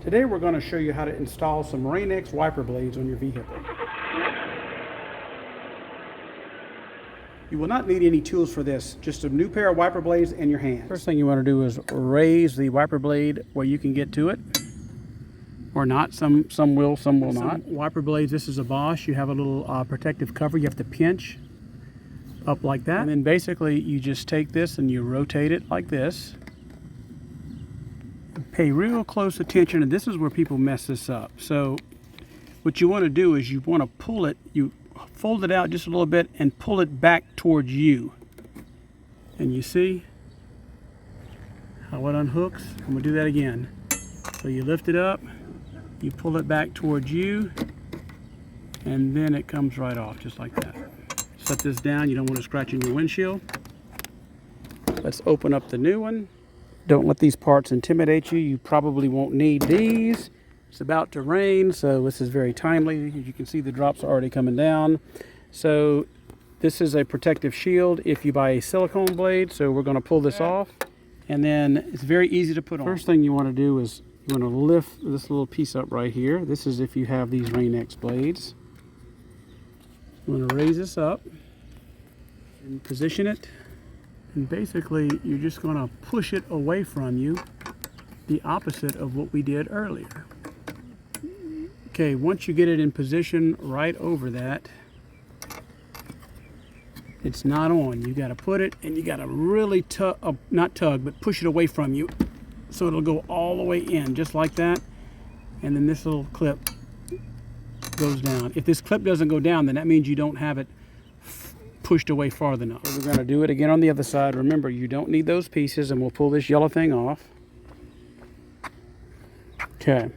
Today we're going to show you how to install some Rain-X wiper blades on your vehicle. You will not need any tools for this, just a new pair of wiper blades in your hands. First thing you want to do is raise the wiper blade where you can get to it, or not. Some will, some will not. Wiper blades, this is a Bosch, you have a little protective cover you have to pinch up like that. And then basically you just take this and you rotate it like this. Pay real close attention, and this is where people mess this up. So what you want to do is you want to pull it, you fold it out just a little bit and pull it back towards you. And you see how it unhooks? I'm going to do that again. So you lift it up, you pull it back towards you, and then it comes right off just like that. Set this down, you don't want to scratch in your windshield. Let's open up the new one. Don't let these parts intimidate you. You probably won't need these. It's about to rain, so this is very timely. As you can see, the drops are already coming down. So this is a protective shield if you buy a silicone blade. So we're going to pull this off, and then it's very easy to put on. First thing you want to do is you want to lift this little piece up right here. This is if you have these Rain-X blades. You want to raise this up and position it. And basically, you're just going to push it away from you, the opposite of what we did earlier. Okay, once you get it in position right over that, it's not on. You got to put it, and you got to really not tug, but push it away from you, so it'll go all the way in, just like that. And then this little clip goes down. If this clip doesn't go down, then that means you don't have it pushed away farther enough. So we're going to do it again on the other side. Remember, you don't need those pieces, and we'll pull this yellow thing off. Okay.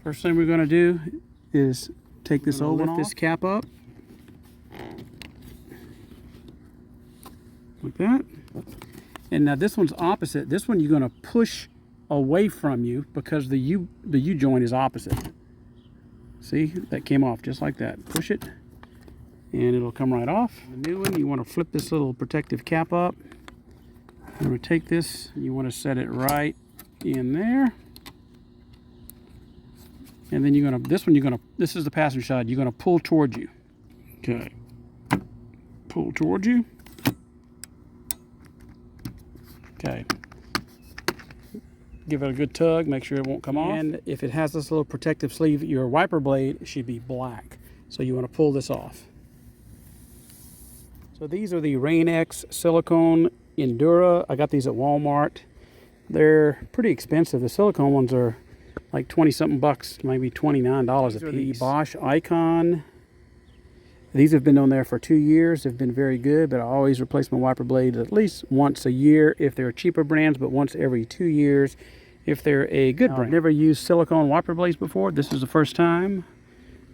First thing we're going to do is take this old one off. Lift this cap up. Like that. And now this one's opposite. This one you're going to push away from you because the U joint is opposite. See, that came off just like that. Push it, and it'll come right off. The new one, you want to flip this little protective cap up. You want to take this, you want to set it right in there. And then you're going to, this is the passenger side, you're going to pull towards you. Okay. Pull towards you. Okay. Give it a good tug, make sure it won't come off. And if it has this little protective sleeve, your wiper blade should be black. So you want to pull this off. So these are the Rain-X Silicone Endura. I got these at Walmart. They're pretty expensive. The silicone ones are like 20-something bucks, maybe $29 a piece. These are the Bosch Icon. These have been on there for 2 years. They've been very good, but I always replace my wiper blades at least once a year if they're cheaper brands, but once every 2 years if they're a good brand. I've never used silicone wiper blades before. This is the first time.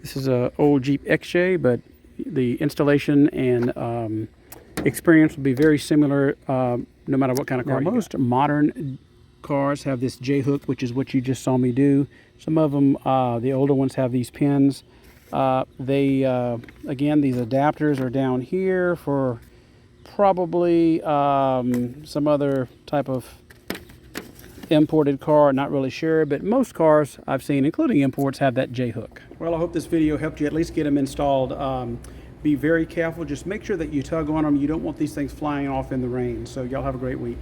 This is an old Jeep XJ, but the installation and experience will be very similar no matter what kind of car. Now, most modern cars have this J-hook, which is what you just saw me do. Some of them, the older ones, have these pins. Again, these adapters are down here for probably some other type of imported car, not really sure, but most cars I've seen, including imports, have that J-hook. Well, I hope this video helped you at least get them installed. Be very careful. Just make sure that you tug on them. You don't want these things flying off in the rain. So y'all have a great week.